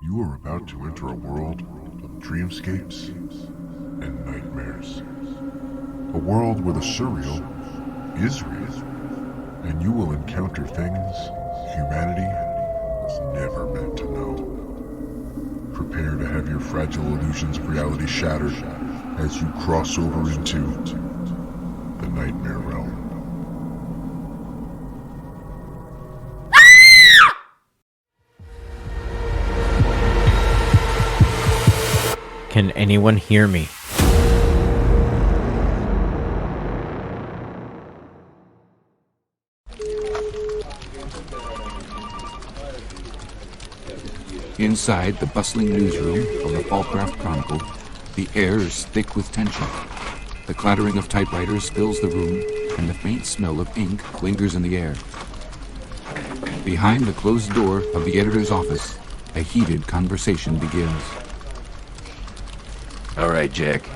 You are about to enter a world of dreamscapes and nightmares. A world where the surreal is real, and you will encounter things humanity was never meant to know. Prepare to have your fragile illusions of reality shattered as you cross over into the nightmare realm. Can anyone hear me? Inside the bustling newsroom of the Fallcraft Chronicle, the air is thick with tension. The clattering of typewriters fills the room, and the faint smell of ink lingers in the air. Behind the closed door of the editor's office, a heated conversation begins. All right, Jack.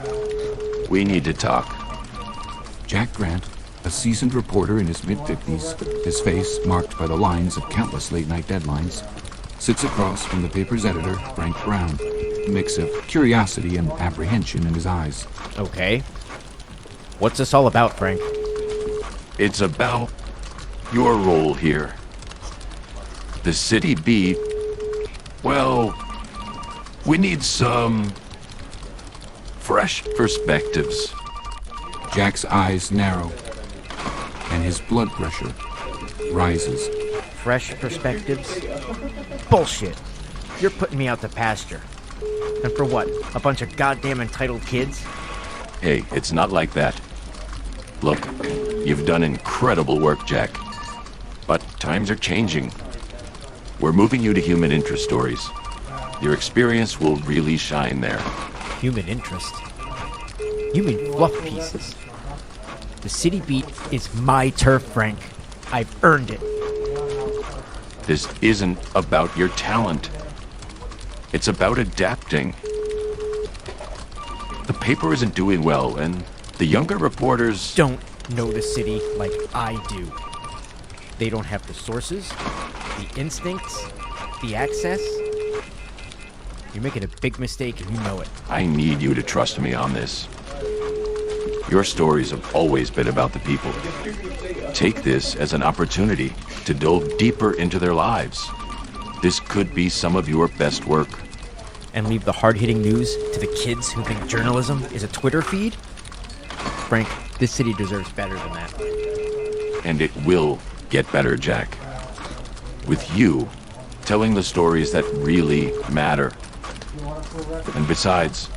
We need to talk. Jack Grant, a seasoned reporter in his mid-50s, his face marked by the lines of countless late-night deadlines, sits across from the paper's editor, Frank Brown, a mix of curiosity and apprehension in his eyes. Okay. What's this all about, Frank? It's about your role here. The city beat, well, we need some fresh perspectives. Jack's eyes narrow, and his blood pressure rises. Fresh perspectives? Bullshit. You're putting me out to pasture. And for what? A bunch of goddamn entitled kids? Hey, it's not like that. Look, you've done incredible work, Jack. But times are changing. We're moving you to human interest stories. Your experience will really shine there. Human interest? You mean fluff pieces? The city beat is my turf, Frank. I've earned it. This isn't about your talent. It's about adapting. The paper isn't doing well, and the younger reporters Don't know the city like I do. They don't have the sources, the instincts, the access. You're making a big mistake and you know it. I need you to trust me on this. Your stories have always been about the people. Take this as an opportunity to delve deeper into their lives. This could be some of your best work. And leave the hard-hitting news to the kids who think journalism is a Twitter feed? Frank, this city deserves better than that. And it will get better, Jack. With you telling the stories that really matter. And besides,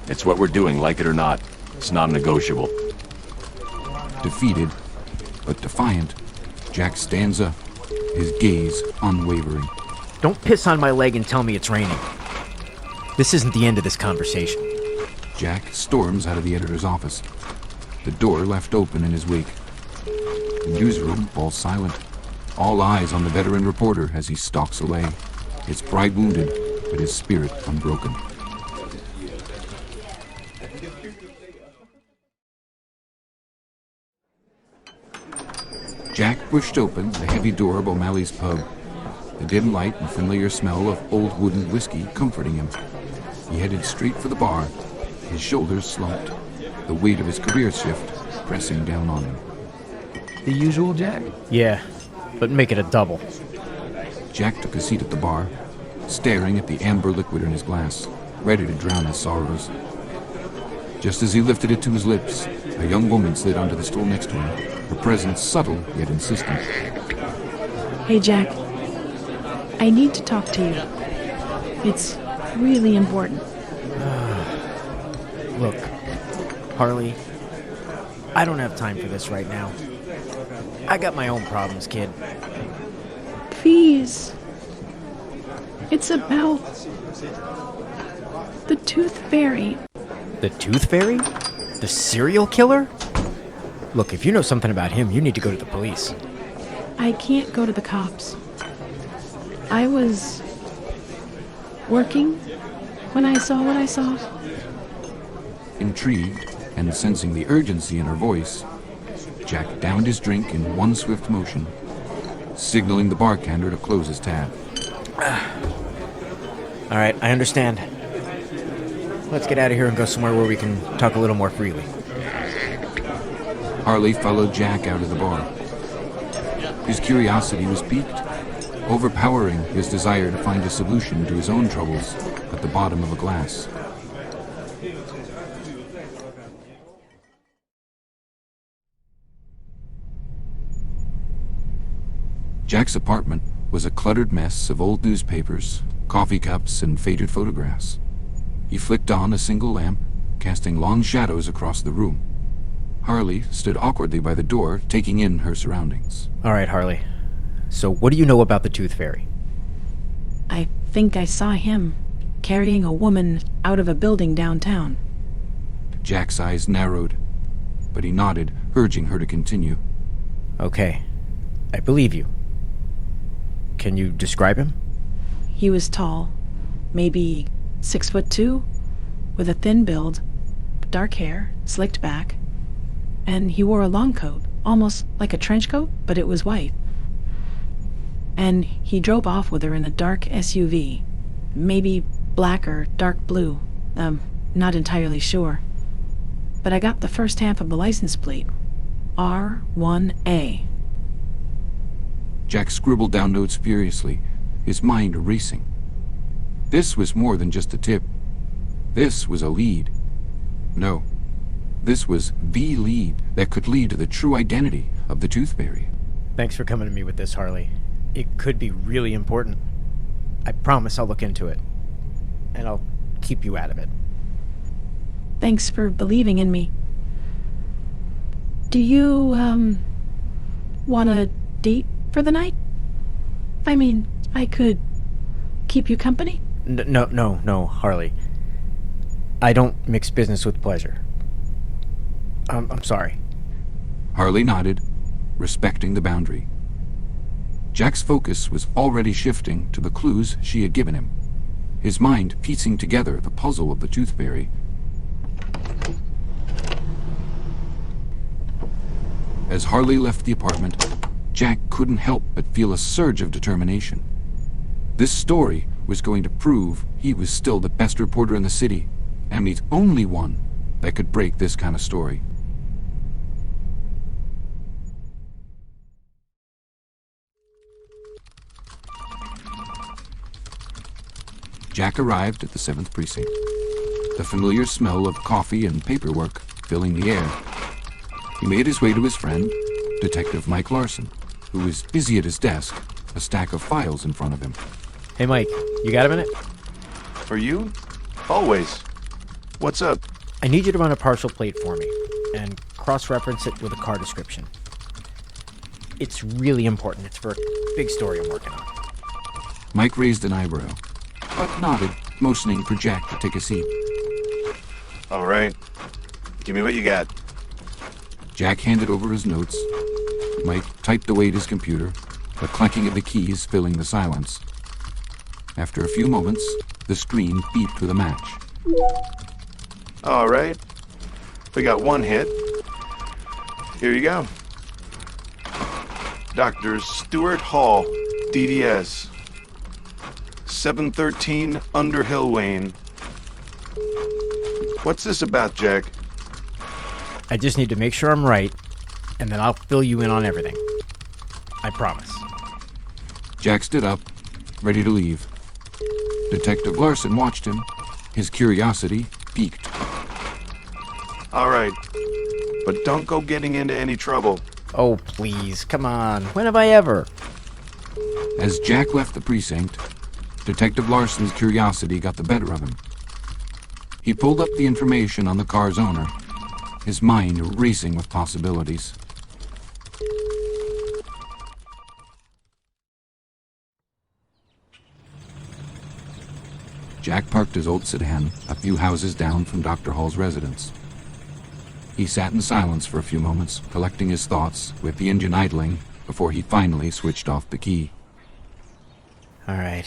it's what we're doing, like it or not. It's non-negotiable. Defeated, but defiant, Jack stands up, his gaze unwavering. Don't piss on my leg and tell me it's raining. This isn't the end of this conversation. Jack storms out of the editor's office, the door left open in his wake. The newsroom falls silent, all eyes on the veteran reporter as he stalks away, his pride wounded, but his spirit unbroken. Jack pushed open the heavy door of O'Malley's pub, the dim light and familiar smell of old wooden whiskey comforting him. He headed straight for the bar, his shoulders slumped, the weight of his career shift pressing down on him. The usual, Jack? Yeah, but make it a double. Jack took a seat at the bar, staring at the amber liquid in his glass, ready to drown his sorrows. Just as he lifted it to his lips, a young woman slid onto the stool next to him, her presence subtle yet insistent. Hey, Jack. I need to talk to you. It's really important. Look, Harley, I don't have time for this right now. I got my own problems, kid. Please. It's about the Tooth Fairy. The Tooth Fairy? The serial killer? Look, if you know something about him, you need to go to the police. I can't go to the cops. I was working when I saw what I saw. Intrigued and sensing the urgency in her voice, Jack downed his drink in one swift motion, signaling the bartender to close his tab. All right, I understand. Let's get out of here and go somewhere where we can talk a little more freely. Harley followed Jack out of the bar. His curiosity was piqued, overpowering his desire to find a solution to his own troubles at the bottom of a glass. Jack's apartment was a cluttered mess of old newspapers, coffee cups, and faded photographs. He flicked on a single lamp, casting long shadows across the room. Harley stood awkwardly by the door, taking in her surroundings. All right, Harley. So what do you know about the Tooth Fairy? I think I saw him carrying a woman out of a building downtown. Jack's eyes narrowed, but he nodded, urging her to continue. Okay, I believe you. Can you describe him? He was tall, maybe 6'2", with a thin build, dark hair, slicked back, and he wore a long coat, almost like a trench coat, but it was white. And he drove off with her in a dark SUV, maybe black or dark blue, not entirely sure. But I got the first half of the license plate, R1A. Jack scribbled down notes furiously, his mind racing. This was more than just a tip. This was a lead. No, this was the lead that could lead to the true identity of the Tooth Fairy. Thanks for coming to me with this, Harley. It could be really important. I promise I'll look into it. And I'll keep you out of it. Thanks for believing in me. Do you, want a date for the night? I mean, I could keep you company? No, Harley. I don't mix business with pleasure. I'm sorry. Harley nodded, respecting the boundary. Jack's focus was already shifting to the clues she had given him, his mind piecing together the puzzle of the Tooth Fairy. As Harley left the apartment, Jack couldn't help but feel a surge of determination. This story was going to prove he was still the best reporter in the city, and the only one that could break this kind of story. Jack arrived at the 7th precinct, the familiar smell of coffee and paperwork filling the air. He made his way to his friend, Detective Mike Larson, who was busy at his desk, a stack of files in front of him. Hey, Mike, you got a minute? For you? Always. What's up? I need you to run a partial plate for me and cross-reference it with a car description. It's really important. It's for a big story I'm working on. Mike raised an eyebrow, but nodded, motioning for Jack to take a seat. All right. Give me what you got. Jack handed over his notes. Mike typed away at his computer, the clanking of the keys filling the silence. After a few moments, the screen beeped with a match. All right. We got one hit. Here you go. Dr. Stuart Hall, DDS. 713 Underhill Lane. What's this about, Jack? I just need to make sure I'm right, and then I'll fill you in on everything. I promise. Jack stood up, ready to leave. Detective Larson watched him, his curiosity piqued. All right. But don't go getting into any trouble. Oh, please, come on. When have I ever? As Jack left the precinct, Detective Larson's curiosity got the better of him. He pulled up the information on the car's owner, his mind racing with possibilities. Jack parked his old sedan a few houses down from Dr. Hall's residence. He sat in silence for a few moments, collecting his thoughts with the engine idling before he finally switched off the key. All right.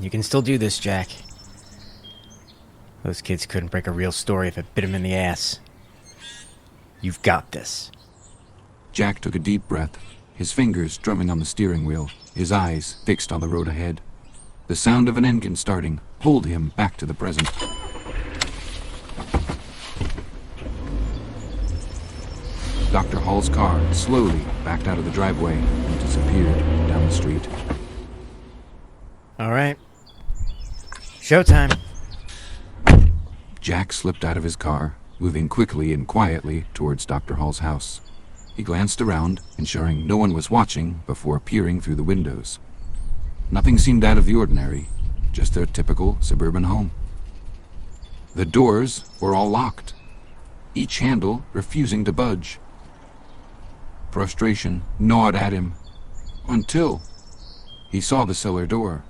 You can still do this, Jack. Those kids couldn't break a real story if it bit them in the ass. You've got this. Jack took a deep breath, his fingers drumming on the steering wheel, his eyes fixed on the road ahead. The sound of an engine starting pulled him back to the present. Dr. Hall's car slowly backed out of the driveway and disappeared down the street. All right. Showtime. Jack slipped out of his car, moving quickly and quietly towards Dr. Hall's house. He glanced around, ensuring no one was watching before peering through the windows. Nothing seemed out of the ordinary, just their typical suburban home. The doors were all locked, each handle refusing to budge. Frustration gnawed at him until he saw the cellar door.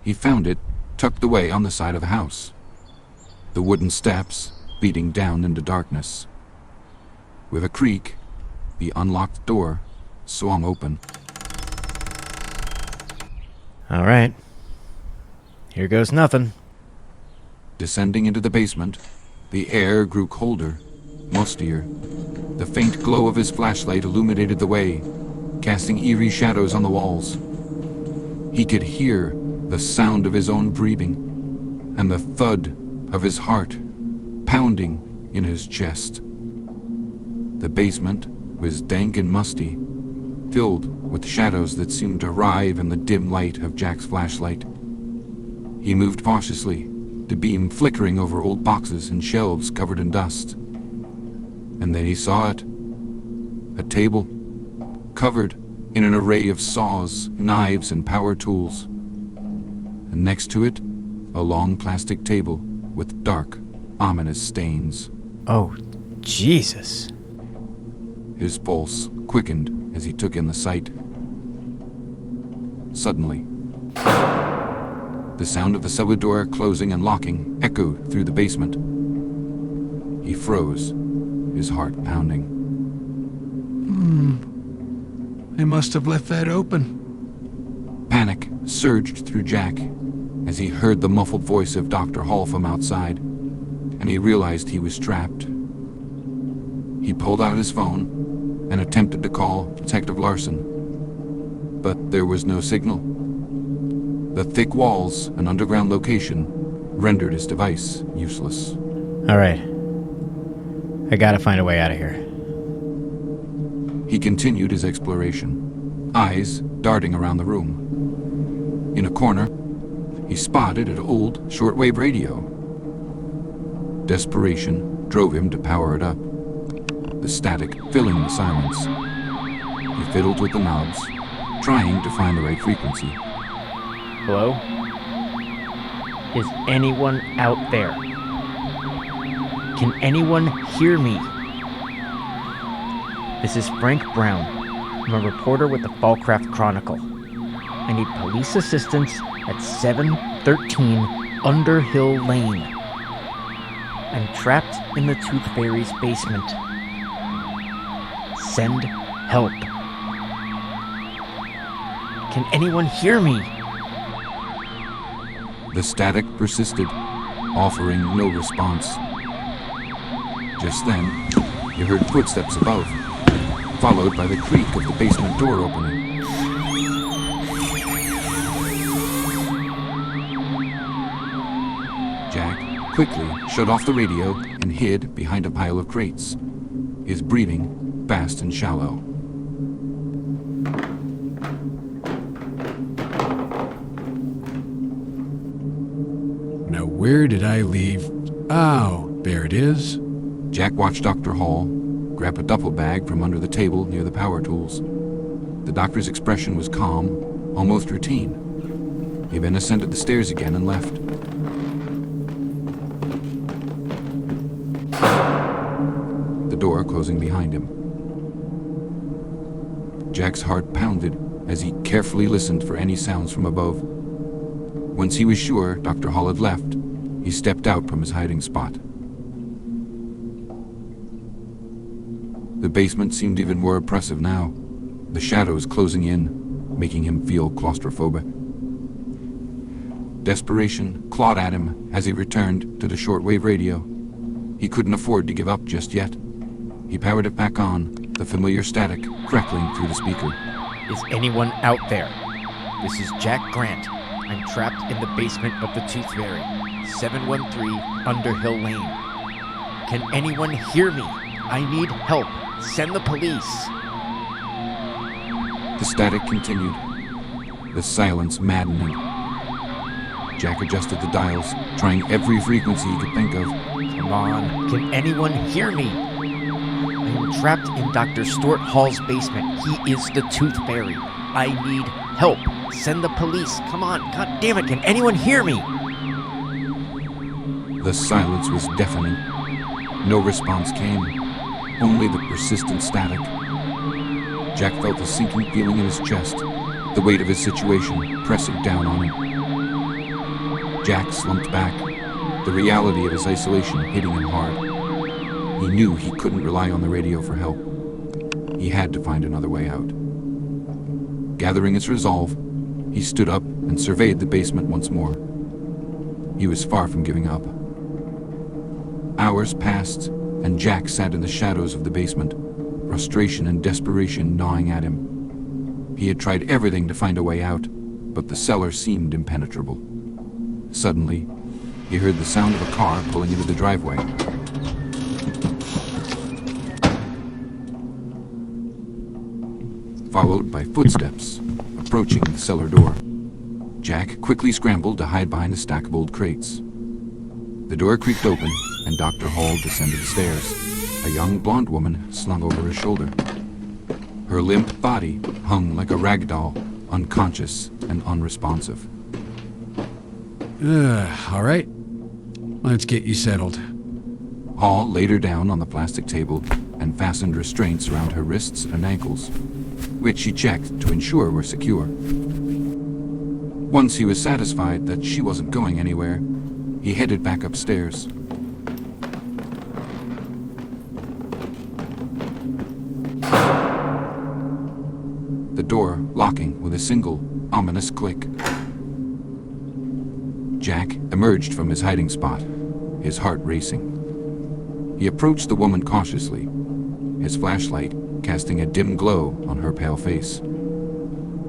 He found it tucked away on the side of the house, the wooden steps leading down into darkness. With a creak, the unlocked door swung open. All right. Here goes nothing. Descending into the basement, the air grew colder, mustier. The faint glow of his flashlight illuminated the way, casting eerie shadows on the walls. He could hear the sound of his own breathing and the thud of his heart pounding in his chest. The basement was dank and musty, filled with shadows that seemed to writhe in the dim light of Jack's flashlight. He moved cautiously, the beam flickering over old boxes and shelves covered in dust. And then he saw it. A table, covered in an array of saws, knives, and power tools. And next to it, a long plastic table with dark, ominous stains. Oh, Jesus. His pulse quickened as he took in the sight. Suddenly, the sound of the cellar door closing and locking echoed through the basement. He froze, his heart pounding. They must have left that open. Panic surged through Jack as he heard the muffled voice of Dr. Hall from outside, and he realized he was trapped. He pulled out his phone and attempted to call Detective Larson, but there was no signal. The thick walls and underground location rendered his device useless. All right. I gotta find a way out of here. He continued his exploration, eyes darting around the room. In a corner, he spotted an old shortwave radio. Desperation drove him to power it up, the static filling the silence. He fiddled with the knobs, trying to find the right frequency. Hello? Is anyone out there? Can anyone hear me? This is Frank Brown. I'm a reporter with the Fallcraft Chronicle. I need police assistance at 713 Underhill Lane. I'm trapped in the Tooth Fairy's basement. Send help. Can anyone hear me? The static persisted, offering no response. Just then, he heard footsteps above, followed by the creak of the basement door opening. Jack quickly shut off the radio and hid behind a pile of crates, his breathing fast and shallow. Now where did I leave? Oh, there it is. Jack watched Dr. Hall grab a duffel bag from under the table near the power tools. The doctor's expression was calm, almost routine. He then ascended the stairs again and left. The door closing behind him. Jack's heart pounded as he carefully listened for any sounds from above. Once he was sure Dr. Hall had left, he stepped out from his hiding spot. The basement seemed even more oppressive now, the shadows closing in, making him feel claustrophobic. Desperation clawed at him as he returned to the shortwave radio. He couldn't afford to give up just yet. He powered it back on, the familiar static crackling through the speaker. Is anyone out there? This is Jack Grant. I'm trapped in the basement of the Tooth Fairy, 713 Underhill Lane. Can anyone hear me? I need help. Send the police. The static continued, the silence maddening. Jack adjusted the dials, trying every frequency he could think of. Come on, can anyone hear me? I am trapped in Dr. Stuart Hall's basement. He is the Tooth Fairy. I need help. Send the police. Come on, god damn it, can anyone hear me? The silence was deafening. No response came, only the persistent static. Jack felt a sinking feeling in his chest, the weight of his situation pressing down on him. Jack slumped back, the reality of his isolation hitting him hard. He knew he couldn't rely on the radio for help. He had to find another way out. Gathering his resolve, he stood up and surveyed the basement once more. He was far from giving up. Hours passed, and Jack sat in the shadows of the basement, frustration and desperation gnawing at him. He had tried everything to find a way out, but the cellar seemed impenetrable. Suddenly, he heard the sound of a car pulling into the driveway. Followed by footsteps approaching the cellar door. Jack quickly scrambled to hide behind a stack of old crates. The door creaked open, and Dr. Hall descended the stairs, a young blonde woman slung over her shoulder. Her limp body hung like a rag doll, unconscious and unresponsive. All right. Let's get you settled. Hall laid her down on the plastic table and fastened restraints around her wrists and ankles, which he checked to ensure were secure. Once he was satisfied that she wasn't going anywhere, he headed back upstairs. The door locking with a single, ominous click. Jack emerged from his hiding spot, his heart racing. He approached the woman cautiously, his flashlight casting a dim glow on her pale face.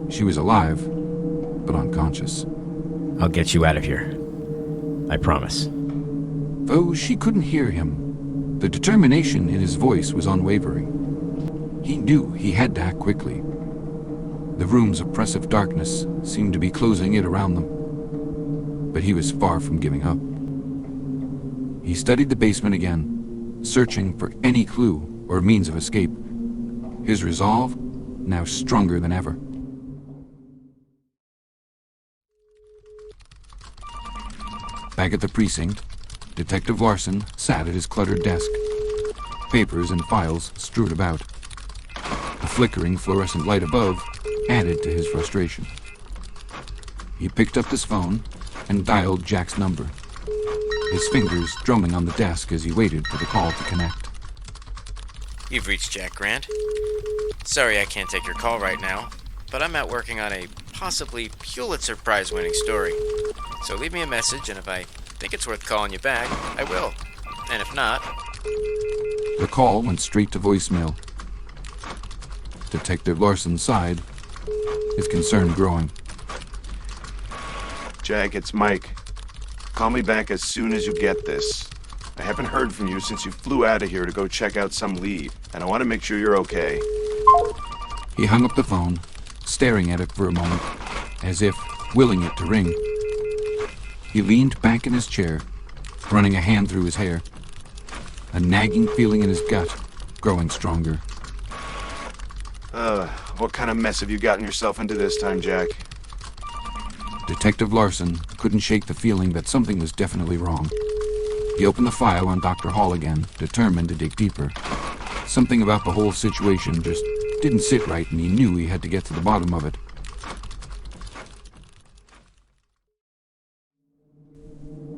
She was alive, but unconscious. I'll get you out of here. I promise. Though she couldn't hear him, the determination in his voice was unwavering. He knew he had to act quickly. The room's oppressive darkness seemed to be closing in around them. But he was far from giving up. He studied the basement again, searching for any clue or means of escape. His resolve now stronger than ever. Back at the precinct, Detective Larson sat at his cluttered desk, papers and files strewed about. The flickering fluorescent light above added to his frustration. He picked up his phone and dialed Jack's number, his fingers drumming on the desk as he waited for the call to connect. You've reached Jack Grant. Sorry I can't take your call right now, but I'm out working on a possibly Pulitzer Prize-winning story. So leave me a message, and if I think it's worth calling you back, I will. And if not... The call went straight to voicemail. Detective Larson sighed, his concern growing. Jack, it's Mike. Call me back as soon as you get this. I haven't heard from you since you flew out of here to go check out some lead, and I want to make sure you're okay. He hung up the phone, staring at it for a moment, as if willing it to ring. He leaned back in his chair, running a hand through his hair, a nagging feeling in his gut growing stronger. What kind of mess have you gotten yourself into this time, Jack? Detective Larson couldn't shake the feeling that something was definitely wrong. He opened the file on Dr. Hall again, determined to dig deeper. Something about the whole situation just didn't sit right, and he knew he had to get to the bottom of it.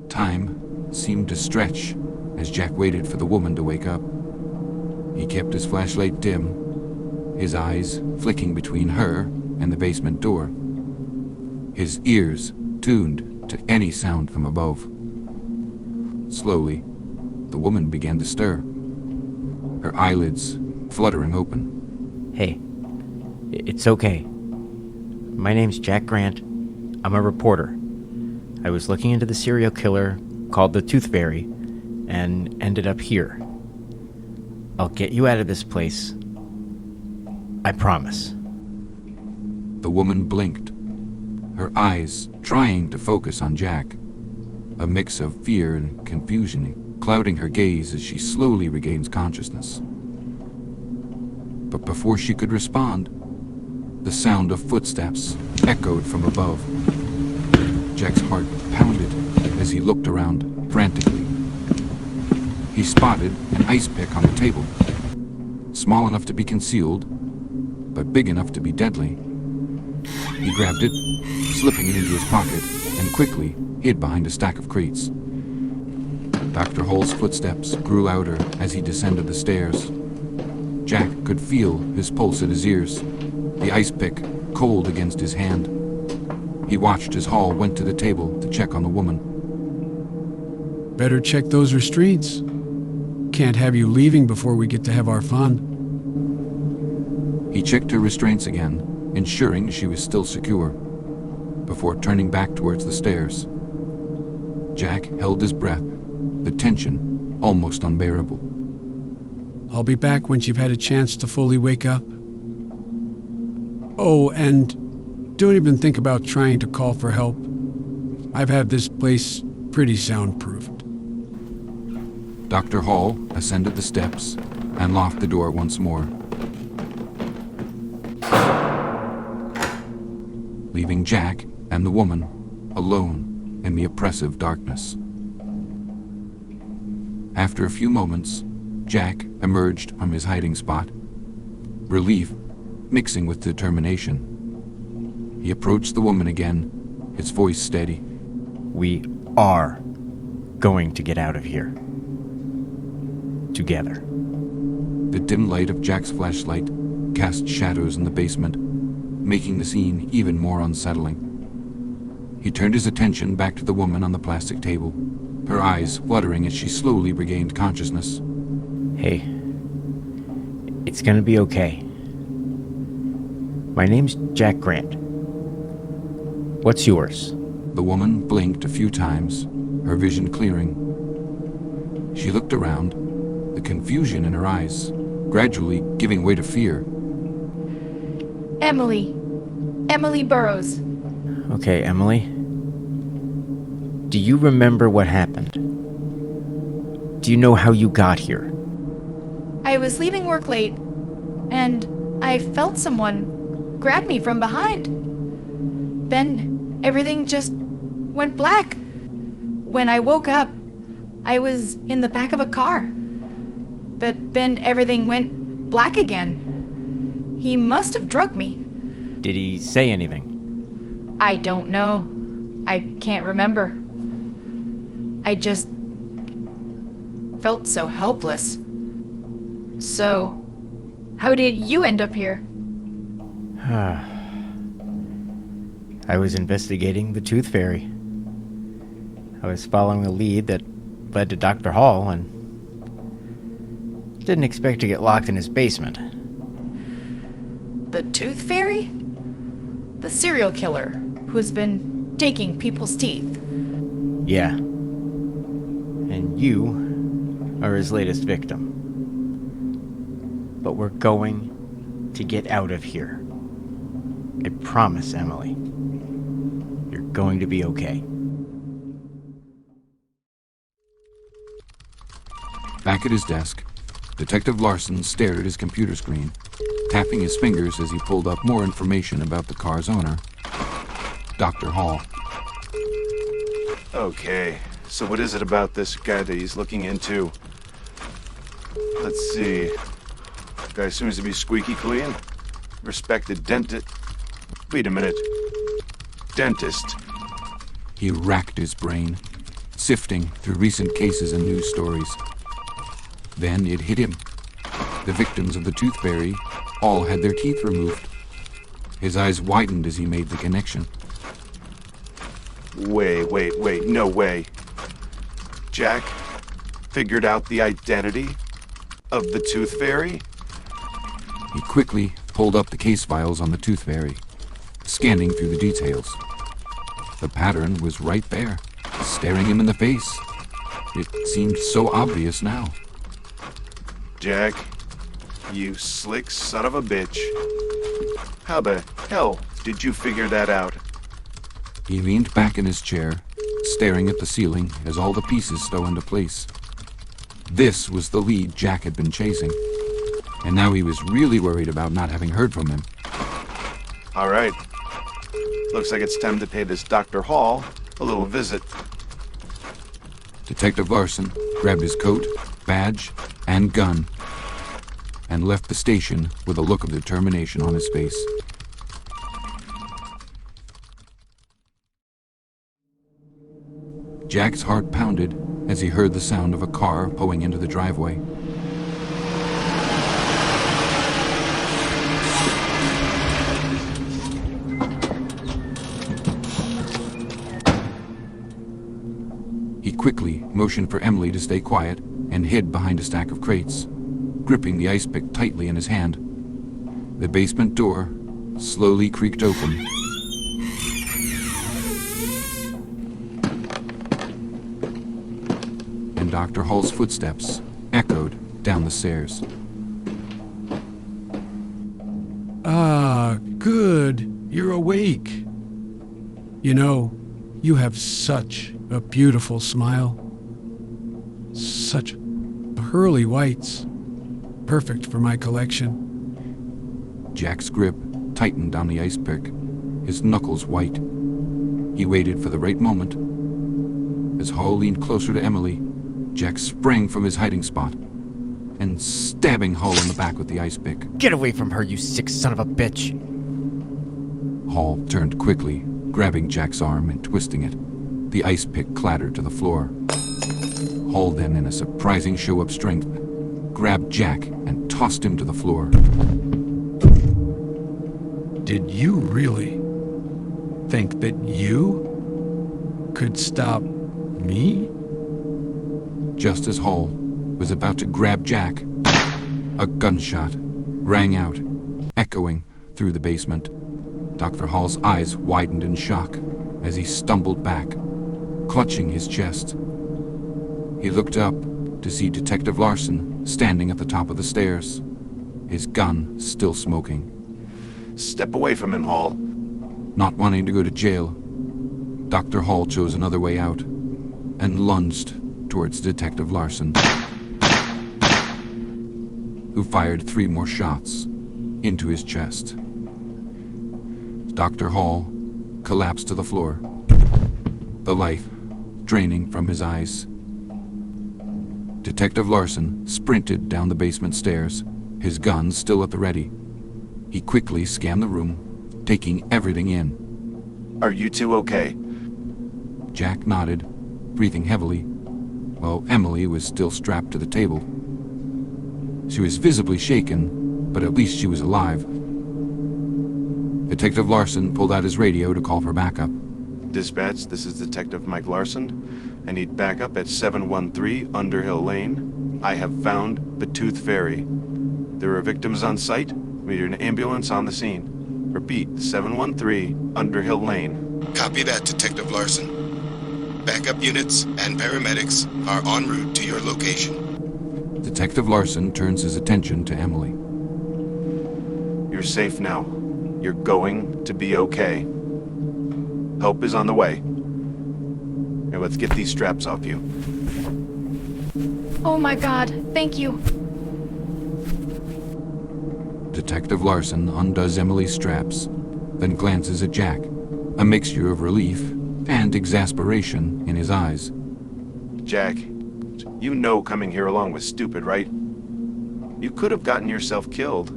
Time seemed to stretch as Jack waited for the woman to wake up. He kept his flashlight dim, his eyes flicking between her and the basement door, his ears tuned to any sound from above. Slowly, the woman began to stir, her eyelids fluttering open. Hey, it's okay. My name's Jack Grant. I'm a reporter. I was looking into the serial killer called the Tooth Fairy and ended up here. I'll get you out of this place. I promise. The woman blinked, her eyes trying to focus on Jack. A mix of fear and confusion clouding her gaze as she slowly regains consciousness. But before she could respond, the sound of footsteps echoed from above. Jack's heart pounded as he looked around frantically. He spotted an ice pick on the table, small enough to be concealed, but big enough to be deadly. He grabbed it, slipping it into his pocket, and quickly hid behind a stack of crates. Dr. Hall's footsteps grew louder as he descended the stairs. Jack could feel his pulse at his ears, the ice pick cold against his hand. He watched as Hall went to the table to check on the woman. Better check those restraints. Can't have you leaving before we get to have our fun. He checked her restraints again, ensuring she was still secure, before turning back towards the stairs. Jack held his breath, the tension almost unbearable. I'll be back once you've had a chance to fully wake up. Oh, and don't even think about trying to call for help. I've had this place pretty soundproofed. Dr. Hall ascended the steps and locked the door once more, leaving Jack and the woman alone in the oppressive darkness. After a few moments, Jack emerged from his hiding spot, relief mixing with determination. He approached the woman again, his voice steady. We are going to get out of here. Together. The dim light of Jack's flashlight cast shadows in the basement, making the scene even more unsettling. He turned his attention back to the woman on the plastic table, her eyes fluttering as she slowly regained consciousness. Hey, it's gonna be okay. My name's Jack Grant. What's yours? The woman blinked a few times, her vision clearing. She looked around, the confusion in her eyes gradually giving way to fear. Emily Burrows. Okay, Emily. Do you remember what happened? Do you know how you got here? I was leaving work late, and I felt someone grab me from behind. Then everything just went black. When I woke up, I was in the back of a car. But then everything went black again. He must have drugged me. Did he say anything? I don't know. I can't remember. I just felt so helpless. So, how did you end up here? I was investigating the Tooth Fairy. I was following a lead that led to Dr. Hall and didn't expect to get locked in his basement. The Tooth Fairy? The serial killer who's been taking people's teeth. Yeah. And you are his latest victim. But we're going to get out of here. I promise, Emily. You're going to be okay. Back at his desk, Detective Larson stared at his computer screen, tapping his fingers as he pulled up more information about the car's owner, Dr. Hall. Okay, so what is it about this guy that he's looking into? Let's see. Guy seems to be squeaky clean. Respected dentist. Wait a minute. Dentist. He racked his brain, sifting through recent cases and news stories. Then it hit him. The victims of the Tooth Fairy all had their teeth removed. His eyes widened as he made the connection. Wait, no way. Jack figured out the identity of the Tooth Fairy? He quickly pulled up the case files on the Tooth Fairy, scanning through the details. The pattern was right there, staring him in the face. It seemed so obvious now. Jack, you slick son of a bitch. How the hell did you figure that out? He leaned back in his chair, staring at the ceiling as all the pieces fell into place. This was the lead Jack had been chasing, and now he was really worried about not having heard from him. All right. Looks like it's time to pay this Dr. Hall a little visit. Detective Larson grabbed his coat, badge, and gun, and left the station with a look of determination on his face. Jack's heart pounded as he heard the sound of a car pulling into the driveway. He quickly motioned for Emily to stay quiet and hid behind a stack of crates, gripping the ice pick tightly in his hand. The basement door slowly creaked open. And Dr. Hall's footsteps echoed down the stairs. Ah, good. You're awake. You know, you have such a beautiful smile. Such pearly whites. Perfect for my collection. Jack's grip tightened on the ice pick, his knuckles white. He waited for the right moment. As Hall leaned closer to Emily, Jack sprang from his hiding spot and stabbing Hall in the back with the ice pick. Get away from her, you sick son of a bitch! Hall turned quickly, grabbing Jack's arm and twisting it. The ice pick clattered to the floor. Hall then, in a surprising show of strength, grabbed Jack and tossed him to the floor. Did you really think that you could stop me? Just as Hall was about to grab Jack, a gunshot rang out, echoing through the basement. Dr. Hall's eyes widened in shock as he stumbled back, clutching his chest. He looked up to see Detective Larson standing at the top of the stairs, his gun still smoking. Step away from him, Hall. Not wanting to go to jail, Dr. Hall chose another way out and lunged towards Detective Larson, who fired 3 more shots into his chest. Dr. Hall collapsed to the floor, the life draining from his eyes. Detective Larson sprinted down the basement stairs, his gun still at the ready. He quickly scanned the room, taking everything in. Are you two okay? Jack nodded, breathing heavily, while Emily was still strapped to the table. She was visibly shaken, but at least she was alive. Detective Larson pulled out his radio to call for backup. Dispatch, this is Detective Mike Larson. I need backup at 713 Underhill Lane. I have found the Tooth Fairy. There are victims on site. We need an ambulance on the scene. Repeat, 713 Underhill Lane. Copy that, Detective Larson. Backup units and paramedics are en route to your location. Detective Larson turns his attention to Emily. You're safe now. You're going to be okay. Help is on the way. Now let's get these straps off you. Oh my God, thank you. Detective Larson undoes Emily's straps, then glances at Jack, a mixture of relief and exasperation in his eyes. Jack, you know coming here alone was stupid, right? You could have gotten yourself killed.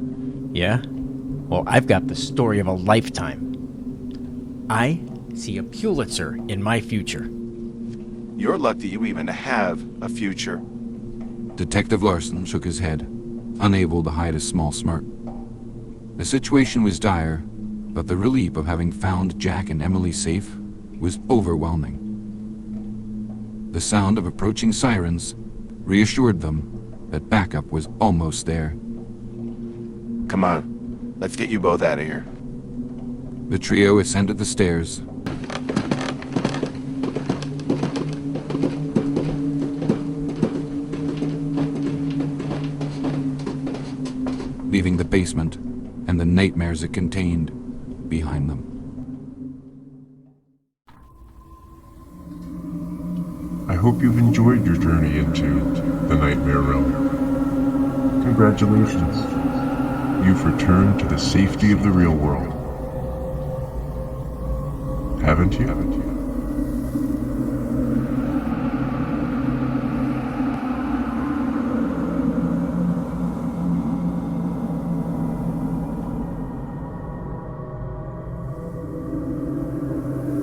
Yeah? Well, I've got the story of a lifetime. I see a Pulitzer in my future. You're lucky you even have a future. Detective Larson shook his head, unable to hide a small smirk. The situation was dire, but the relief of having found Jack and Emily safe was overwhelming. The sound of approaching sirens reassured them that backup was almost there. Come on, let's get you both out of here. The trio ascended the stairs leaving the basement and the nightmares it contained behind them. I hope you've enjoyed your journey into the Nightmare Realm. Congratulations. You've returned to the safety of the real world. Haven't you?